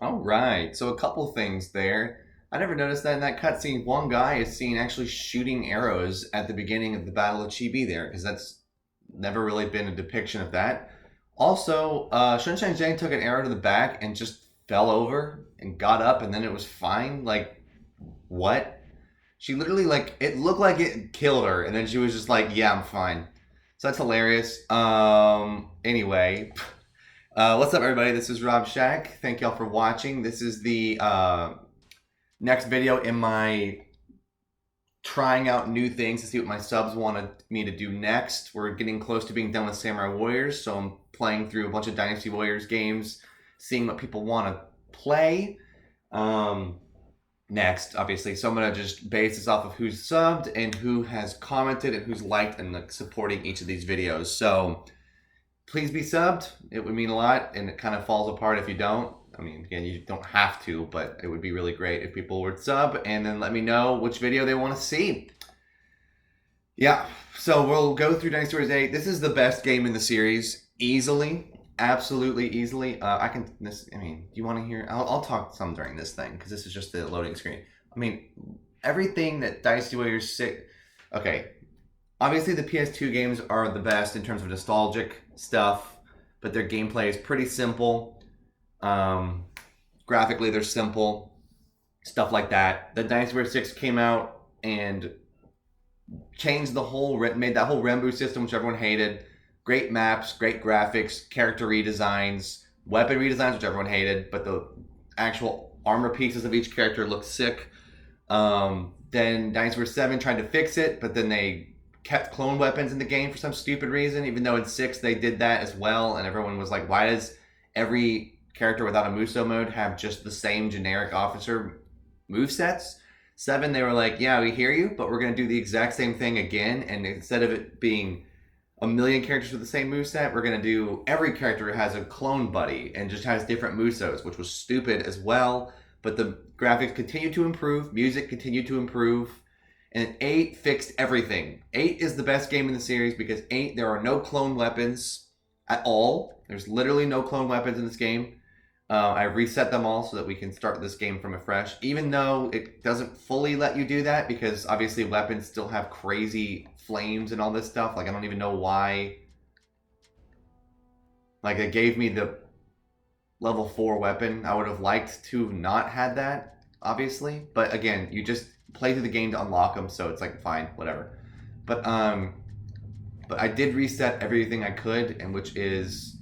All right, so a couple things there. I never noticed that in that cutscene, one guy is seen actually shooting arrows at the beginning of the Battle of Chibi there, because that's never really been a depiction of that. Also, Sunshine Jane took an arrow to the back and just fell over and got up, and then it was fine. Like, what? She literally, like, it looked like it killed her, and then she was just like, yeah, I'm fine. So that's hilarious. Anyway, what's up, everybody? This is Rob Shack. Thank y'all for watching. This is the next video in my trying out new things to see what my subs wanted me to do next. We're getting close to being done with Samurai Warriors, so I'm playing through a bunch of Dynasty Warriors games, seeing what people want to play next, obviously. So I'm going to just base this off of who's subbed and who has commented and who's liked and like, supporting each of these videos. So please be subbed. It would mean a lot, and it kind of falls apart if you don't. I mean, again, you don't have to, but it would be really great if people would sub and then let me know which video they want to see. Yeah, so we'll go through Dynasty Warriors 8. This is the best game in the series, easily, absolutely easily. I mean, do you want to hear? I'll talk some during this thing because this is just the loading screen. I mean, everything that Dynasty Warriors 6. Okay, obviously the PS2 games are the best in terms of nostalgic stuff, but their gameplay is pretty simple. Graphically, they're simple, stuff like that. The Dynasty Warriors 6 came out and changed the whole, made that whole Rembu system, which everyone hated. Great maps, great graphics, character redesigns, weapon redesigns, which everyone hated, but the actual armor pieces of each character looked sick. Then Dynasty Warriors 7 tried to fix it, but then they kept clone weapons in the game for some stupid reason, even though in 6 they did that as well, and everyone was like, why does every character without a Muso mode have just the same generic officer movesets? 7, they were like, yeah, we hear you, but we're going to do the exact same thing again, and instead of it being a million characters with the same moveset, we're going to do every character has a clone buddy and just has different Musos, which was stupid as well, but the graphics continue to improve, music continued to improve, and 8 fixed everything. 8 is the best game in the series because 8, there are no clone weapons at all. There's literally no clone weapons in this game. I reset them all so that we can start this game from afresh, even though it doesn't fully let you do that because obviously weapons still have crazy flames and all this stuff. Like, I don't even know why. Like, it gave me the level 4 weapon. I would have liked to have not had that, obviously. But again, you just play through the game to unlock them, so it's like, fine, whatever. But I did reset everything I could, and which is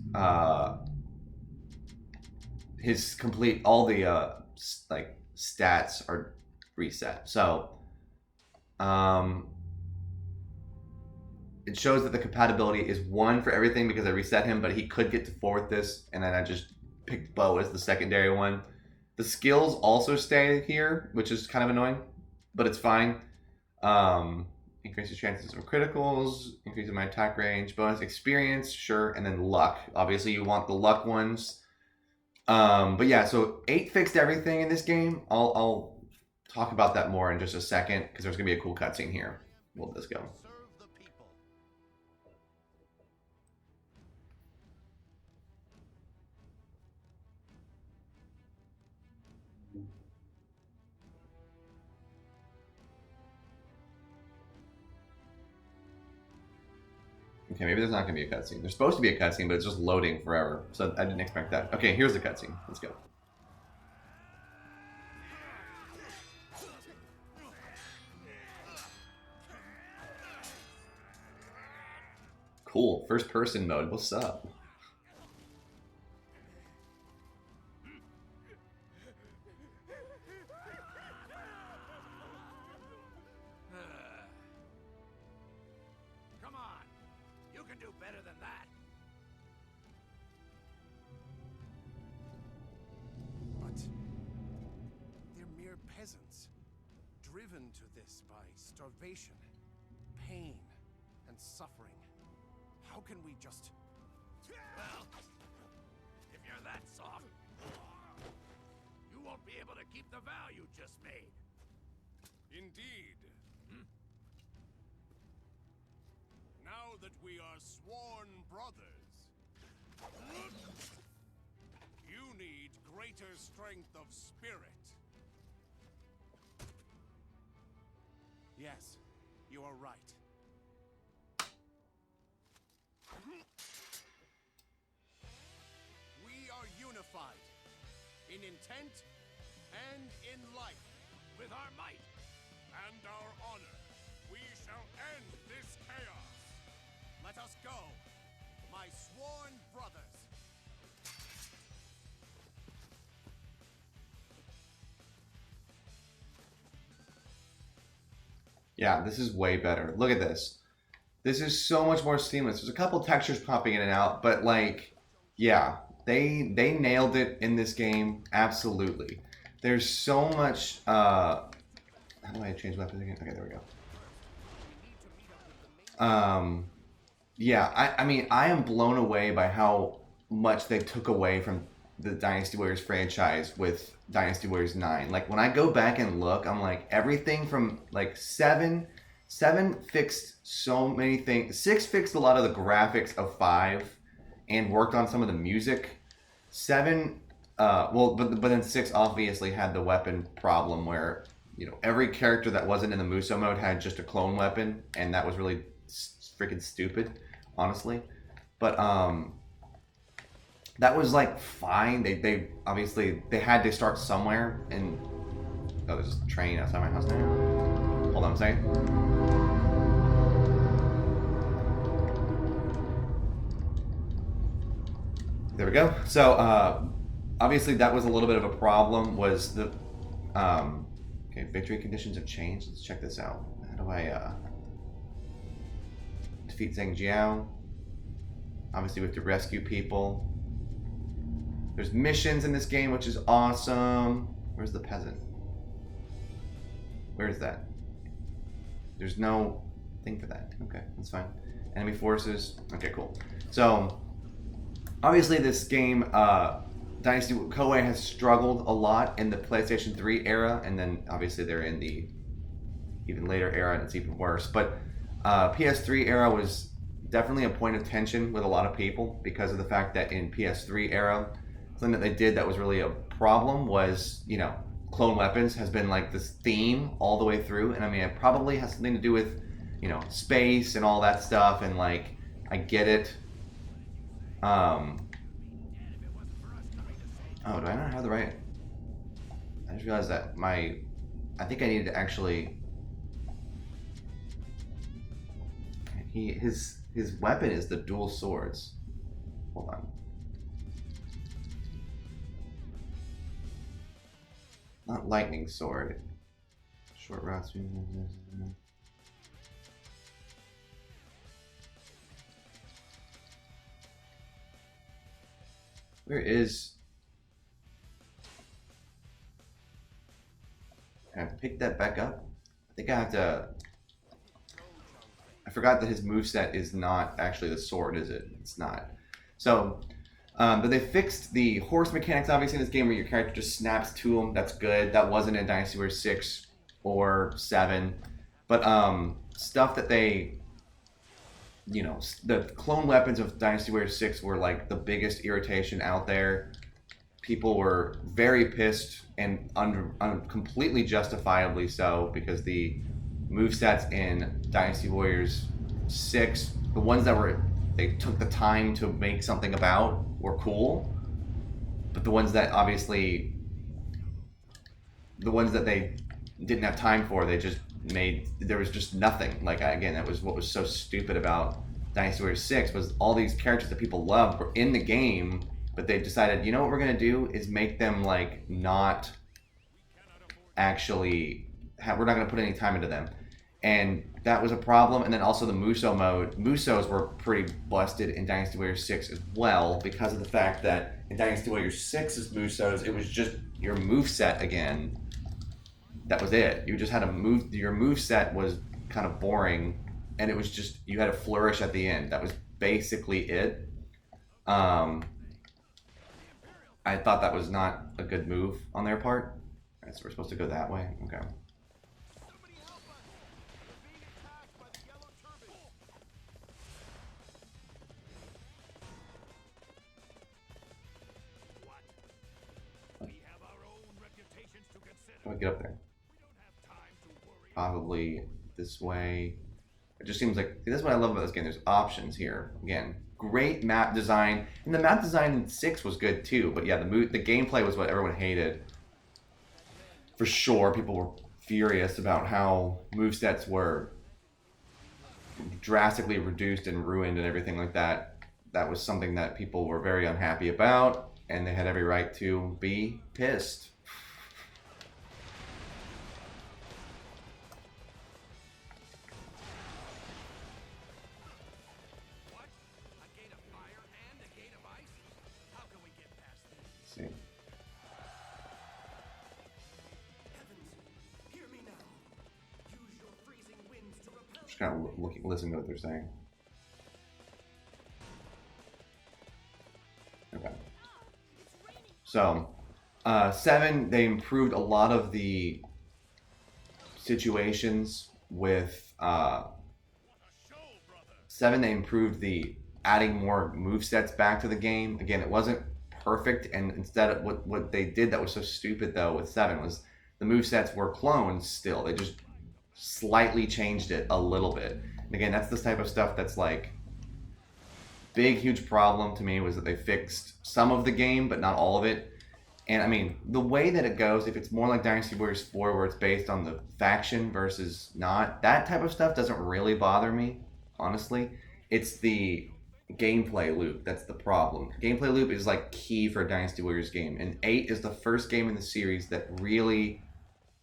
his complete, all the like stats are reset. So it shows that the compatibility is 1 for everything because I reset him, but he could get to 4 with this, and then I just picked bow as the secondary one. The skills also stay here, which is kind of annoying, but it's fine. Increases chances of criticals, increases my attack range, bonus experience, sure, and then luck. Obviously, you want the luck ones. But yeah, so 8 fixed everything in this game. I'll talk about that more in just a second because there's gonna be a cool cutscene here. We'll let this go. Okay, maybe there's not gonna be a cutscene. There's supposed to be a cutscene, but it's just loading forever. So I didn't expect that. Okay, here's the cutscene. Let's go. Cool. First person mode. What's up? Come on. You can do better than that. But they're mere peasants, driven to this by starvation, pain, and suffering. How can we just... Well, if you're that soft, you won't be able to keep the vow you just made. Indeed. Now that we are sworn brothers, you need greater strength of spirit. Yes, you are right. We are unified in intent and in life. With our might and our honor, we shall end this chaos. Let us go, my sworn brothers. Yeah, this is way better. Look at this. This is so much more seamless. There's a couple textures popping in and out, but like, yeah, they nailed it in this game. Absolutely. There's so much. How do I change weapons again? Okay, there we go. Yeah, I mean, I am blown away by how much they took away from the Dynasty Warriors franchise with Dynasty Warriors 9. Like, when I go back and look, I'm like, everything from, like, 7 fixed so many things. 6 fixed a lot of the graphics of 5 and worked on some of the music. 7, but then 6 obviously had the weapon problem where, you know, every character that wasn't in the Muso mode had just a clone weapon, and that was really freaking stupid, honestly. But that was like fine. They obviously they had to start somewhere, and oh, there's a train outside my house now. Hold on a second. There we go. So obviously that was a little bit of a problem. Was the okay? Victory conditions have changed. Let's check this out. How do I defeat Zhang Jiao? Obviously we have to rescue people. There's missions in this game, which is awesome. Where's the peasant? Where is that? There's no thing for that. Okay, that's fine. Enemy forces. Okay, cool. So obviously this game, Dynasty Koei has struggled a lot in the PlayStation 3 era, and then obviously they're in the even later era, and it's even worse. But PS3 era was definitely a point of tension with a lot of people because of the fact that in PS3 era, something that they did that was really a problem was, you know, clone weapons has been like this theme all the way through. And I mean, it probably has something to do with, you know, space and all that stuff. And like, I get it. Oh, do I not have the right? I just realized that I think I need to actually, his weapon is the dual swords. Hold on. Not lightning sword. Short routes. Where is? I have to pick that back up. I think I have to. I forgot that his moveset is not actually the sword, is it? It's not. So, but they fixed the horse mechanics, obviously, in this game where your character just snaps to them. That's good. That wasn't in Dynasty Warriors 6 or 7. But stuff that they, you know, the clone weapons of Dynasty Warriors 6 were like the biggest irritation out there. People were very pissed, and completely justifiably so, because the movesets in Dynasty Warriors 6, the ones that they took the time to make something about, were cool, but the ones that obviously, the ones that they didn't have time for, they just made, there was just nothing. Like, again, that was what was so stupid about Dynasty Warriors 6, was all these characters that people loved were in the game, but they decided, you know what we're going to do is make them like not actually we're not going to put any time into them. And that was a problem. And then also the Muso mode. Musos were pretty busted in Dynasty Warriors 6 as well, because of the fact that in Dynasty Warriors 6's Musos, it was just your moveset again. That was it. You just had to move. Your moveset was kind of boring, and it was just, you had a flourish at the end. That was basically it. I thought that was not a good move on their part. All right, so we're supposed to go that way? Okay. Somebody help us! We're being attacked by the yellow Turban. What? How do I get up there? Probably this way. It just seems like, see, that's what I love about this game. There's options here. Again, great map design. And the map design in 6 was good too. But yeah, the gameplay was what everyone hated. For sure, people were furious about how movesets were drastically reduced and ruined and everything like that. That was something that people were very unhappy about, and they had every right to be pissed. What? A gate of fire and a gate of ice? How can we get past this? Let's see. Heavens, hear me now. Use your freezing winds to repel. Just kind of listening to what they're saying. Okay. So, 7, they improved a lot of the situations with 7. They improved the adding more movesets back to the game. Again, it wasn't perfect, and instead of what they did that was so stupid though with 7 was the movesets were clones still. They just slightly changed it a little bit. And again, that's this type of stuff that's like big, huge problem to me was that they fixed some of the game, but not all of it. And I mean, the way that it goes, if it's more like Dynasty Warriors 4, where it's based on the faction versus not, that type of stuff doesn't really bother me, honestly. It's the gameplay loop that's the problem. Gameplay loop is like key for a Dynasty Warriors game. And 8 is the first game in the series that really,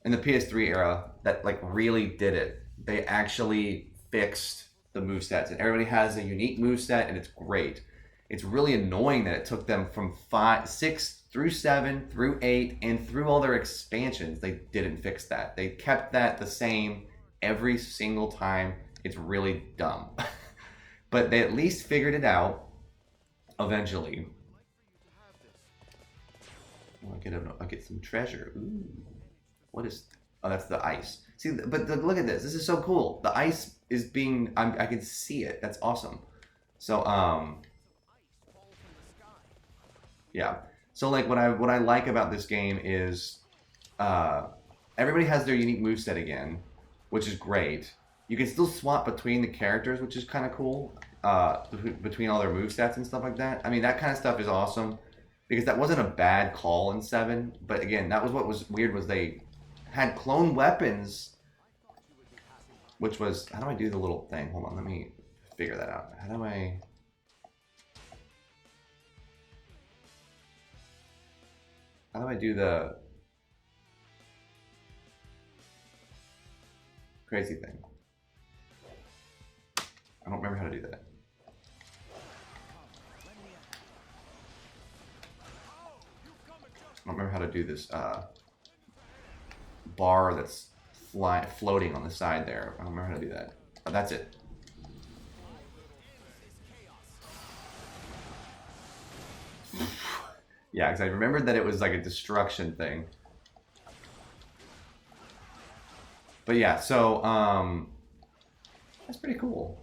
in the PS3 era, that like really did it. They actually fixed the movesets, and everybody has a unique moveset, and it's great. It's really annoying that it took them from 6 through 7 through 8 and through all their expansions. They didn't fix that. They kept that the same every single time. It's really dumb. But they at least figured it out eventually. Oh, I'll get some treasure. Ooh. What is... Oh, that's the ice. See, but look at this. This is so cool. The ice is being... I can see it. That's awesome. So, yeah. So, like, what I like about this game is everybody has their unique moveset again, which is great. You can still swap between the characters, which is kind of cool, between all their movesets and stuff like that. I mean, that kind of stuff is awesome, because that wasn't a bad call in 7. But again, that was what was weird, was they had clone weapons, which was... How do I do the little thing? Hold on, let me figure that out. How do I... How do I do the crazy thing? I don't remember how to do that. I don't remember how to do this bar that's floating on the side there. I don't remember how to do that. Oh, that's it. Yeah, because I remembered that it was like a destruction thing. But yeah, so that's pretty cool.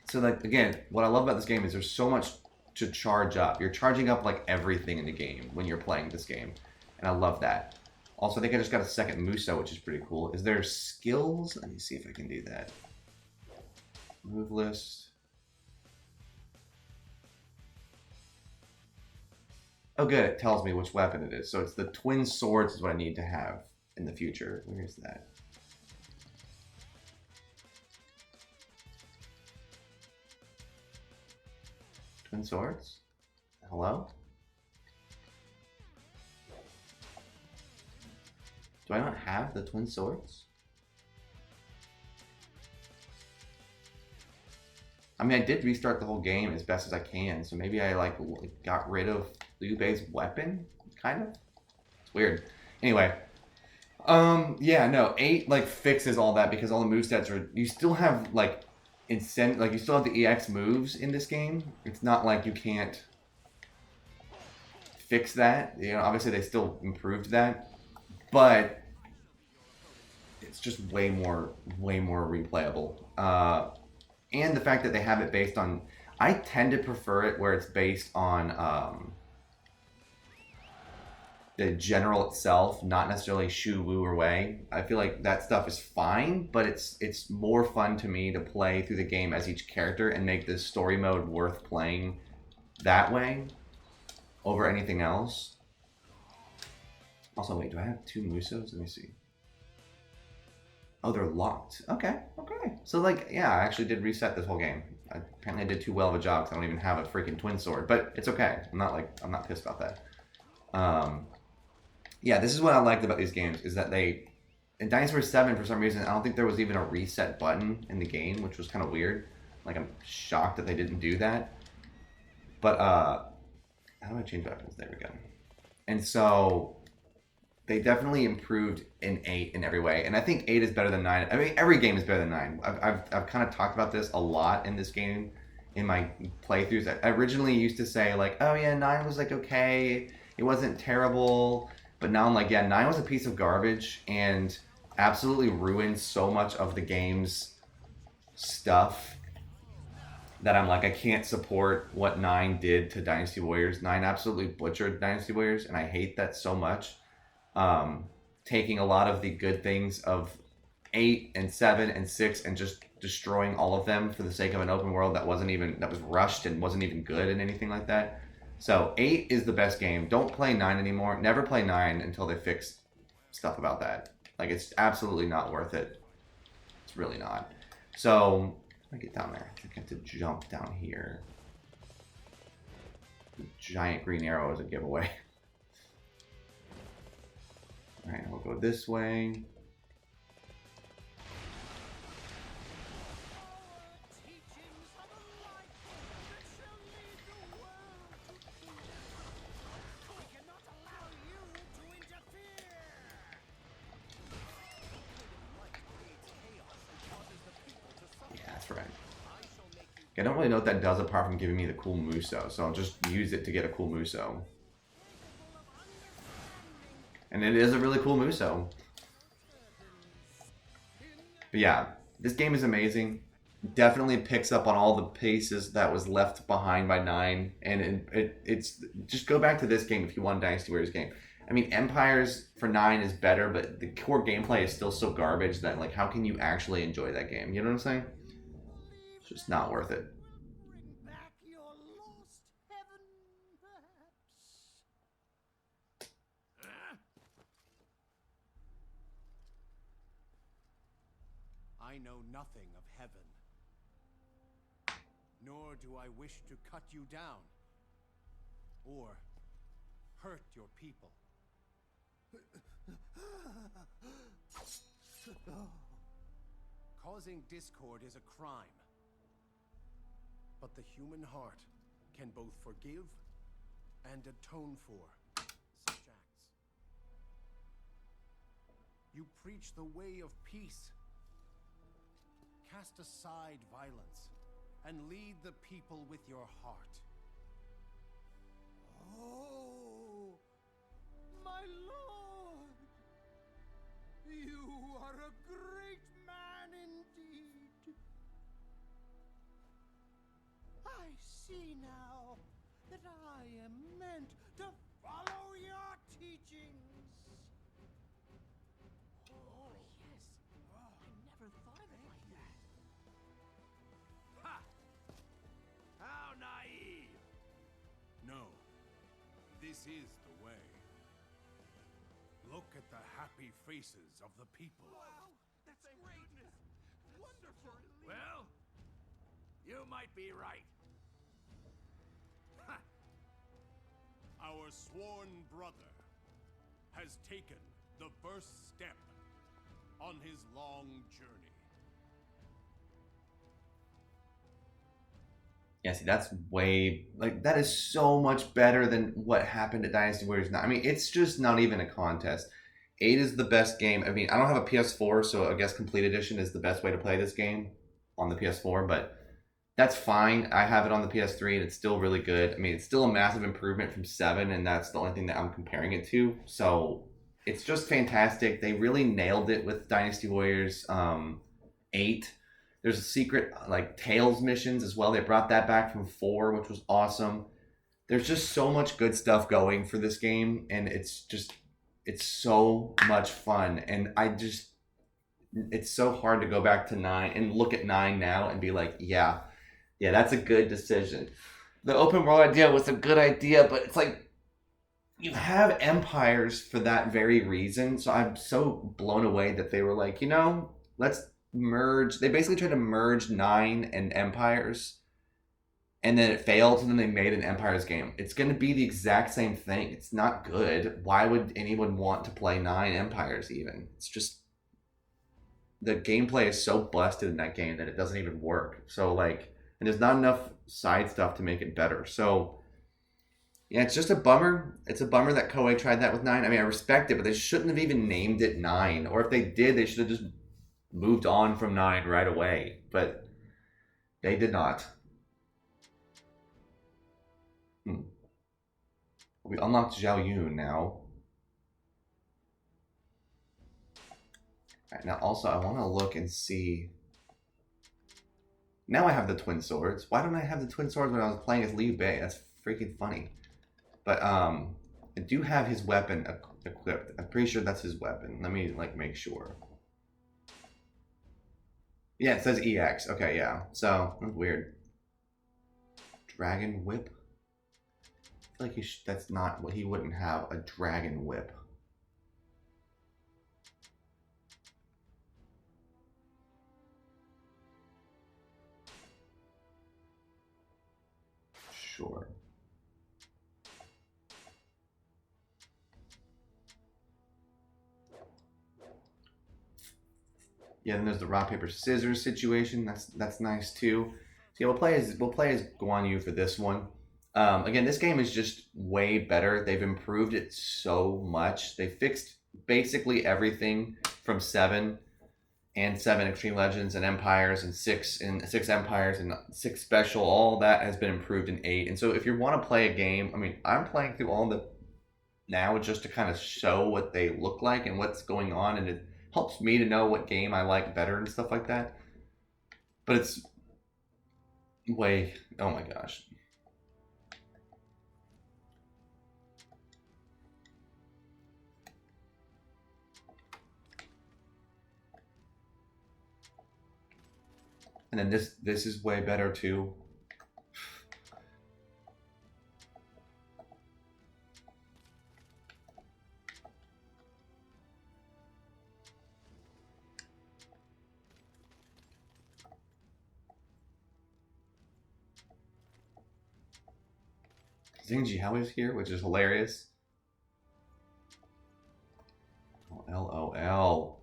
So like, again, what I love about this game is there's so much to charge up. You're charging up like everything in the game when you're playing this game, and I love that. Also, I think I just got a second Musa, which is pretty cool. Is there skills? Let me see if I can do that. Move list. Oh, good. It tells me which weapon it is. So it's the twin swords is what I need to have in the future. Where is that? Twin swords? Hello? Do I not have the twin swords? I mean, I did restart the whole game as best as I can, so maybe I like got rid of Liu Bei's weapon, kind of. It's weird. Anyway, yeah, no, 8 like fixes all that, because all the movesets are, you still have like you still have the EX moves in this game. It's not like you can't fix that. You know, obviously they still improved that, but it's just way more replayable. And the fact that they have it based on, I tend to prefer it where it's based on the general itself, not necessarily Shu Wu or Wei. I feel like that stuff is fine, but it's more fun to me to play through the game as each character and make this story mode worth playing that way over anything else. Also, wait, do I have 2 Musos? Let me see. Oh, they're locked. Okay. So, like, yeah, I actually did reset this whole game. Apparently I did too well of a job because I don't even have a freaking twin sword. But it's okay. I'm not pissed about that. Yeah, this is what I liked about these games, is that in Dynasty Warriors 7, for some reason, I don't think there was even a reset button in the game, which was kind of weird. Like, I'm shocked that they didn't do that. But, how do I change weapons? There we go. And so, they definitely improved in 8 in every way. And I think 8 is better than 9. I mean, every game is better than 9. I've kind of talked about this a lot in this game, in my playthroughs. I originally used to say, like, oh yeah, 9 was, like, okay. It wasn't terrible. But now I'm like, yeah, 9 was a piece of garbage and absolutely ruined so much of the game's stuff that I'm like, I can't support what 9 did to Dynasty Warriors. 9 absolutely butchered Dynasty Warriors, and I hate that so much. Taking a lot of the good things of 8 and 7 and 6 and just destroying all of them for the sake of an open world that was rushed and wasn't even good and anything like that. So 8 is the best game. Don't play 9 anymore. Never play 9 until they fix stuff about that. Like, it's absolutely not worth it. It's really not. So, let me get down there. I think I have to jump down here. The giant green arrow is a giveaway. Alright, we'll go this way. I don't really know what that does apart from giving me the cool Muso, so I'll just use it to get a cool Muso. And it is a really cool Muso. But yeah, this game is amazing. Definitely picks up on all the pieces that was left behind by 9. And it's just go back to this game if you want a Dynasty Warriors game. I mean, Empires for 9 is better, but the core gameplay is still so garbage that, like, how can you actually enjoy that game? You know what I'm saying? It's just not worth it. Bring back your lost heaven, perhaps. I know nothing of heaven, nor do I wish to cut you down or hurt your people. Causing discord is a crime. But the human heart can both forgive and atone for such acts. You preach the way of peace. Cast aside violence and lead the people with your heart. Oh, my lord! You are a great man indeed. I see now that I am meant to follow your teachings. Oh, yes. I never thought of it like that. Ha! How naive! No, this is the way. Look at the happy faces of the people. Wow, that's great. Wonderful. Well, you might be right. Ha! Our sworn brother has taken the first step on his long journey. Yeah, see, that's way, like, that is so much better than what happened at Dynasty Warriors 9. I mean, it's just not even a contest. 8 is the best game. I mean, I don't have a PS4, so I guess Complete Edition is the best way to play this game on the PS4, but that's fine. I have it on the PS3, and it's still really good. I mean, it's still a massive improvement from 7, and that's the only thing that I'm comparing it to. So, it's just fantastic. They really nailed it with Dynasty Warriors 8. There's a secret, like, Tails missions as well. They brought that back from 4, which was awesome. there's just so much good stuff going for this game, and it's so much fun. And it's so hard to go back to 9 and look at 9 now and be like, yeah, that's a good decision. The open world idea was a good idea, but it's like you have empires for that very reason. So I'm so blown away that they were like, let's merge. They basically tried to merge 9 and empires, and then it failed, and then they made an empires game. It's going to be the exact same thing. It's not good. Why would anyone want to play 9 empires even? It's just, the gameplay is so busted in that game that it doesn't even work. So like, and there's not enough side stuff to make it better. So yeah, it's just a bummer. It's a bummer that Koei tried that with 9. I mean, I respect it, but they shouldn't have even named it 9. Or if they did, they should have just moved on from 9 right away. But they did not. We unlocked Zhao Yun now. Alright, now also I want to look and see. Now I have the twin swords. Why don't I have the twin swords when I was playing as Liu Bei? That's freaking funny. But I do have his weapon equipped. I'm pretty sure that's his weapon. Let me like make sure. Yeah, it says EX. Okay, yeah. So that's weird. Dragon whip. I feel like that's not what he wouldn't have, a dragon whip. Sure. Yeah, then there's the rock paper scissors situation. That's nice too. So yeah, we'll play as Guan Yu for this one. Again, this game is just way better. They've improved it so much. They fixed basically everything from 7 and 7 Extreme Legends and Empires and 6 Empires and 6 Special. All that has been improved in 8. And so if you want to play a game, I mean, I'm playing through all the now just to kind of show what they look like and what's going on, and it helps me to know what game I like better and stuff like that. But it's way, oh my gosh. And then this is way better too. Xing Jiao is here, which is hilarious. Oh, LOL.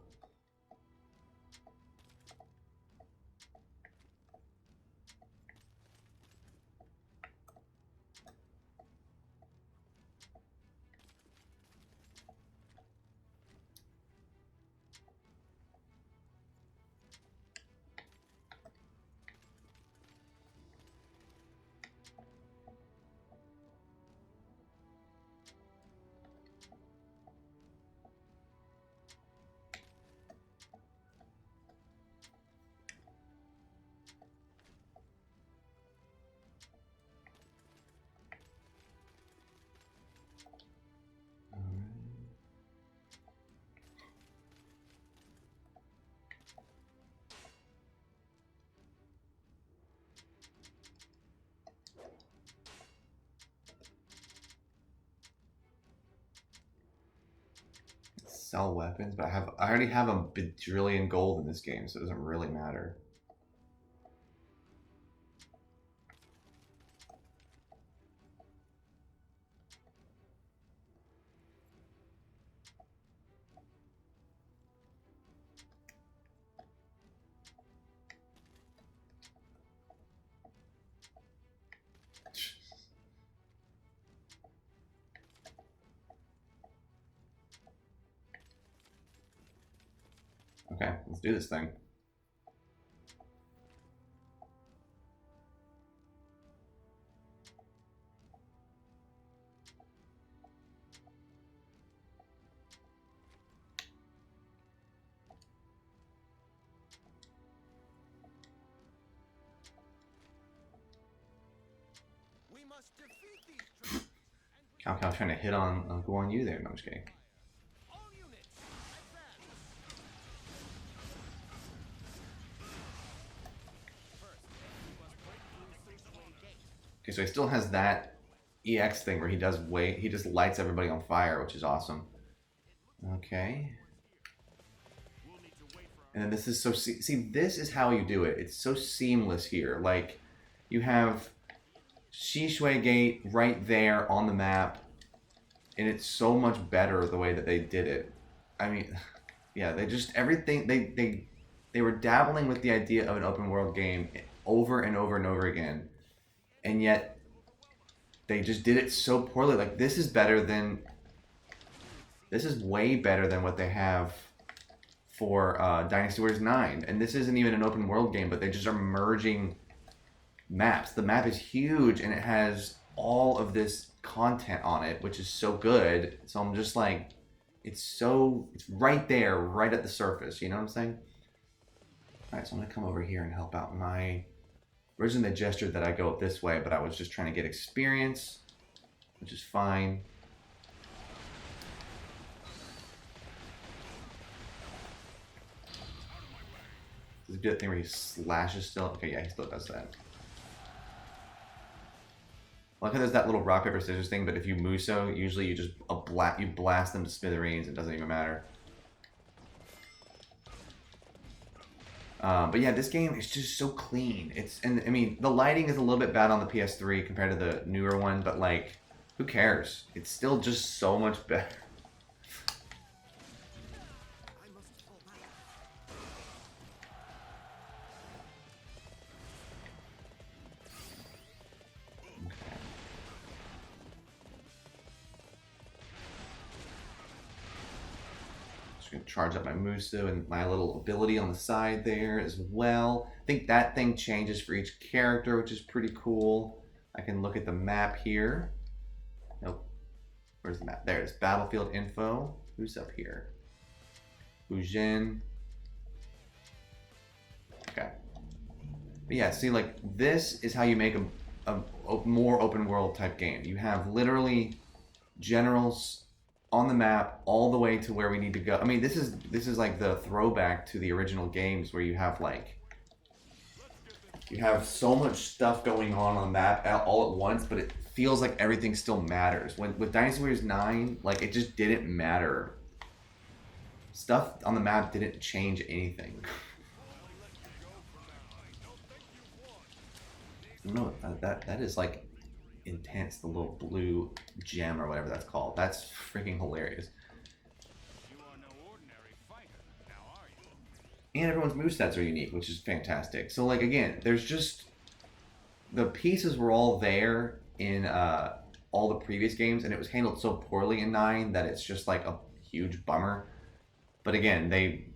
Sell weapons, but I already have a bajillion gold in this game, so it doesn't really matter. Okay, let's do this thing. must defeat these traitors. Cal Cal trying to hit on go on you there. No, I'm just kidding. All units, advance. First, we must break through Sixth Gate. Okay, so he still has that EX thing where he just lights everybody on fire, which is awesome. Okay. And then this is so see this is how you do it. It's so seamless here. Like you have Shishui Gate right there on the map, and it's so much better the way that they did it. I mean, yeah, they just everything they were dabbling with the idea of an open world game over and over and over again, and yet they just did it so poorly. Like this is way better than what they have for Dynasty Warriors 9, and this isn't even an open world game, but they just are merging maps. The map is huge and it has all of this content on it, which is so good. So I'm just like, it's right there, right at the surface. You know what I'm saying? All right, so I'm gonna come over here and help out my. Originally they gestured that I go this way, but I was just trying to get experience, which is fine. Does he do that thing where he slashes still? Okay, yeah, he still does that. I like how there's that little rock, paper, scissors thing, but if you Muso, usually you just you blast them to smithereens. It doesn't even matter. But yeah, this game is just so clean. I mean, the lighting is a little bit bad on the PS3 compared to the newer one, but like, who cares? It's still just so much better. Gonna charge up my Musu and my little ability on the side there as well. I think that thing changes for each character, which is pretty cool. I can look at the map here. Nope. Where's the map? There it is. Battlefield info. Who's up here? Fujin. Okay. But yeah, see, like, this is how you make a more open world type game. You have literally generals on the map all the way to where we need to go. I mean, this is like the throwback to the original games where you have so much stuff going on the map all at once, but it feels like everything still matters. With Dynasty Warriors 9, like, it just didn't matter. Stuff on the map didn't change anything. No, that is like intense, the little blue gem or whatever that's called. That's freaking hilarious. You are no ordinary fighter, now are you? And everyone's movesets are unique, which is fantastic. So like, again, there's just the pieces were all there in all the previous games, and it was handled so poorly in 9 that it's just like a huge bummer. But again,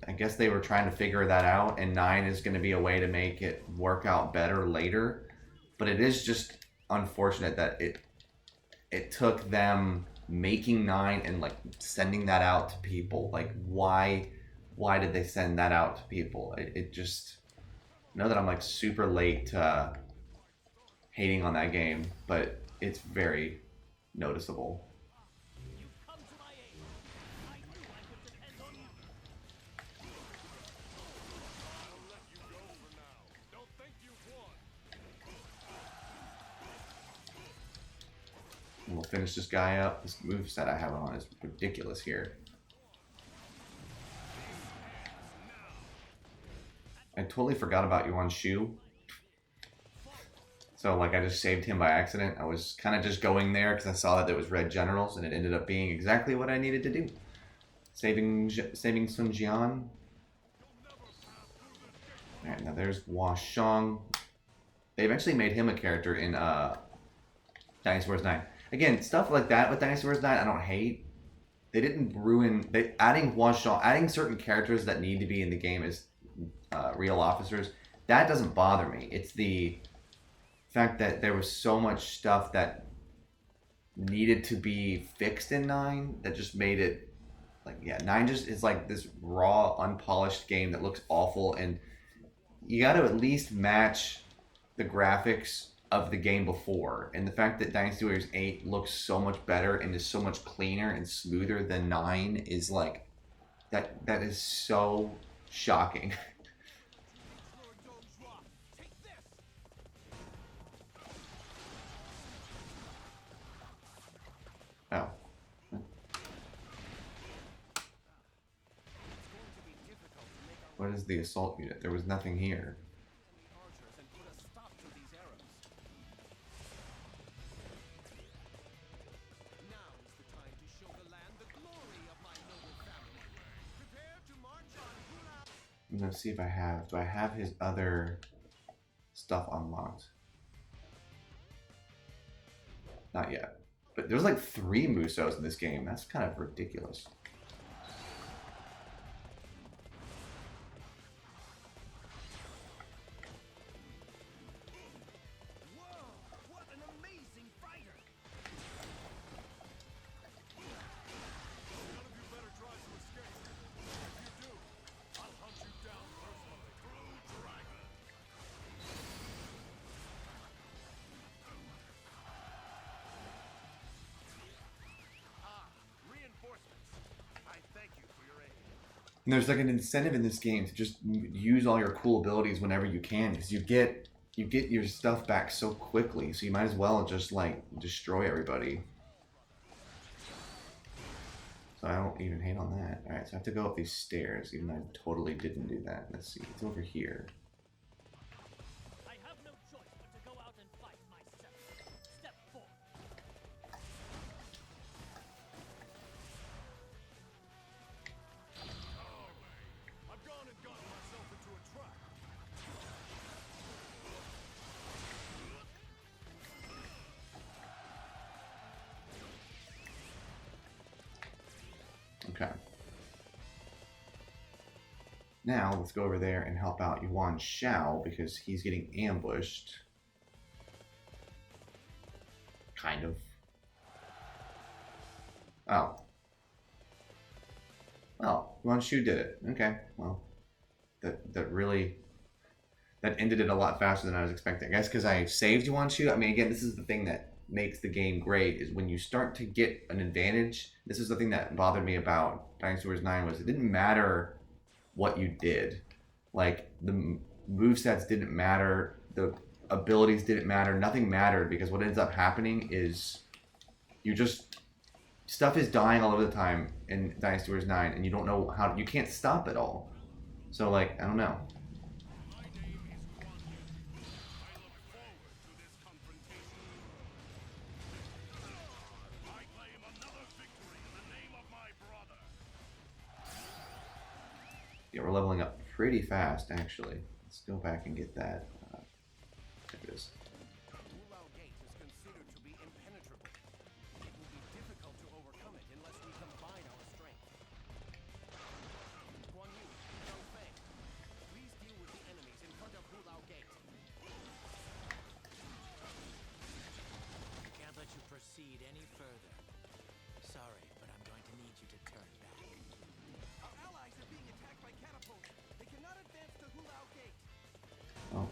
I guess they were trying to figure that out, and 9 is going to be a way to make it work out better later. But it is just unfortunate that it took them making 9 and like sending that out to people. Like, why did they send that out to people? It just, I know that I'm like super late hating on that game, but it's very noticeable. We'll finish this guy up. This moveset I have on is ridiculous here. I totally forgot about Yuan Shu. So like, I just saved him by accident. I was kind of just going there because I saw that there was red generals, and it ended up being exactly what I needed to do. Saving Sun Jian. Alright, now there's Hua Shang. They eventually made him a character in Dynasty Warriors 9. Again, stuff like that with Dynasty Warriors 9, I don't hate. They didn't ruin. Adding Hua Shang, adding certain characters that need to be in the game as real officers, that doesn't bother me. It's the fact that there was so much stuff that needed to be fixed in 9 that just made it like, yeah, 9 just is like this raw, unpolished game that looks awful, and you got to at least match the graphics of the game before, and the fact that Dynasty Warriors 8 looks so much better and is so much cleaner and smoother than 9 is like that is so shocking. Oh. What is the assault unit? There was nothing here. I'm gonna see if I have. Do I have his other stuff unlocked? Not yet. But there's like 3 Musos in this game. That's kind of ridiculous. And there's like an incentive in this game to just use all your cool abilities whenever you can, because you get your stuff back so quickly. So you might as well just like destroy everybody. So I don't even hate on that. All right, so I have to go up these stairs, even though I totally didn't do that. Let's see, it's over here. I have no choice but to go out and fight myself. Step 4. I've gone and gotten myself into a trap. Okay. Now let's go over there and help out Yuan Shao because he's getting ambushed. Kind of. Oh. Well, Yuan Shu did it. Okay. Well, that ended it a lot faster than I was expecting. I guess because I saved Yuan Shu. I mean, again, this is the thing that makes the game great is when you start to get an advantage. This is the thing that bothered me about Dynasty Warriors 9 was it didn't matter what you did. Like, the movesets didn't matter, the abilities didn't matter, nothing mattered, because what ends up happening is stuff is dying all over the time in Dynasty Warriors 9, and you don't know how, you can't stop it all. So, like, I don't know. My name is Guan Yu. I look forward to this confrontation. I claim another victory in the name of my brother. Yeah, we're leveling up pretty fast, actually. Let's go back and get that. There it is. Hulao Gate is considered to be impenetrable. It will be difficult to overcome it unless we combine our strength. Guan Yu, Zhang Fei, please deal with the enemies in front of Hulao Gate. I can't let you proceed any further. Sorry, but I'm going to need you to turn back. Our allies are being attacked by catapults. They cannot advance to Hulao Gate. Oh.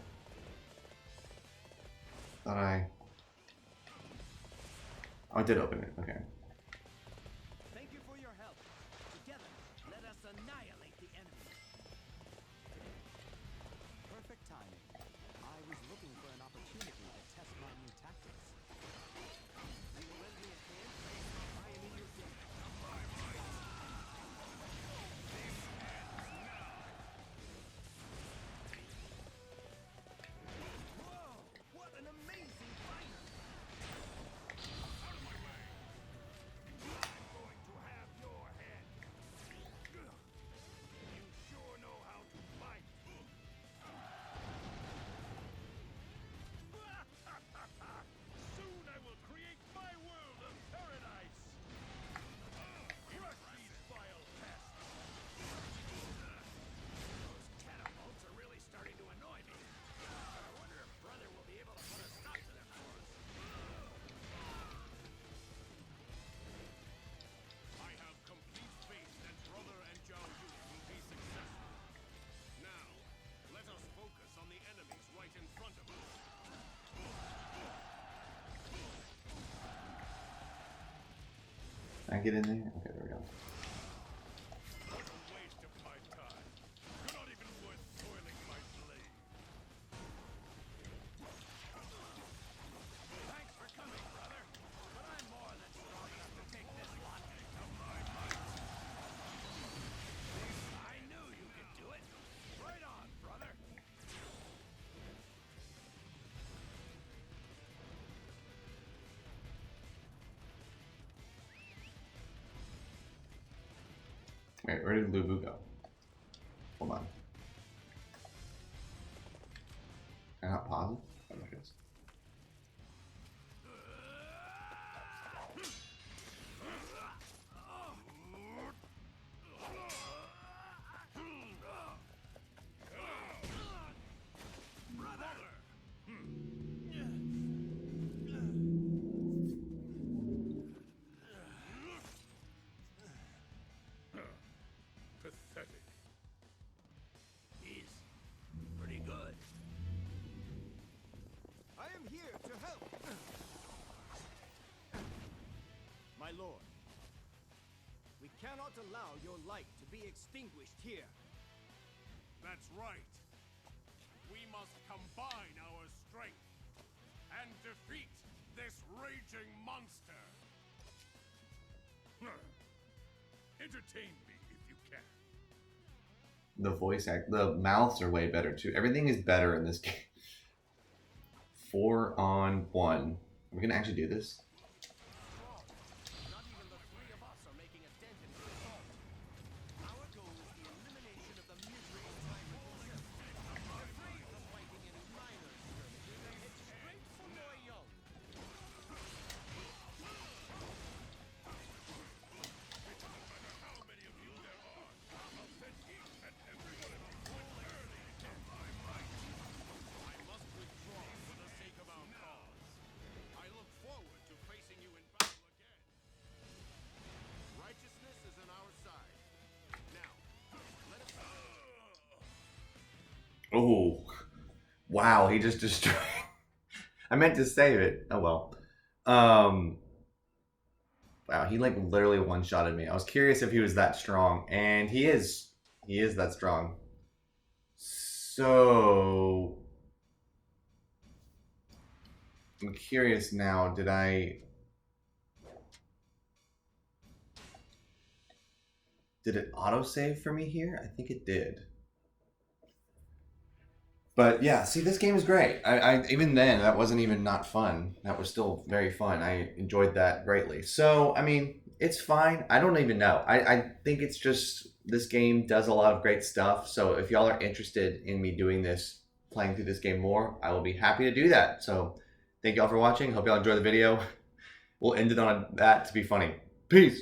Thought I... Oh, I did open it. Okay. Thank you for your help. Together, let us annihilate the enemy. Perfect timing. I was looking for an opportunity to test my new tactics. Will you lend me a hand? I am in your debt. Whoa! What an amazing fighter! Out of my way! I'm going to have your head. You sure know how to fight. get in there? Okay, there we go. What a waste of my time. You're not even worth soiling my blade. Thanks for coming, brother. But I'm more than strong enough to take this lot into my might. I knew you could do it. Right on, brother. Wait, where did Lubu go? Hold on. Can I not pause it? Oh, there it is. Pathetic. He's pretty good. I am here to help. My lord, we cannot allow your light to be extinguished here. That's right. We must combine our strength and defeat this raging monster. Entertain me if you can. The voice act, the mouths are way better too. Everything is better in this game. 4-on-1. We're gonna actually do this. Not even the three of us are making a dent in the assault. Our goal is the elimination of the misery of tyrant ship. We're free from fighting any minor skirmishes and head straight for Noyon. How many of you there are? I'll send each and every one of you to an early death by might. I must withdraw for the sake of our cause. I look forward to facing you in battle again. Righteousness is on our side. Now, let us Oh, wow! He just destroyed. I meant to save it. Oh well. Wow, he like literally one-shotted me. I was curious if he was that strong, and he is. He is that strong. So I'm curious now. Did it autosave for me here? I think it did. But yeah, see, this game is great. I even then, that wasn't even not fun. That was still very fun. I enjoyed that greatly. So, I mean, it's fine. I don't even know. I think it's just, this game does a lot of great stuff. So if y'all are interested in me doing this, playing through this game more, I will be happy to do that. So thank y'all for watching. Hope y'all enjoy the video. We'll end it on that to be funny. Peace.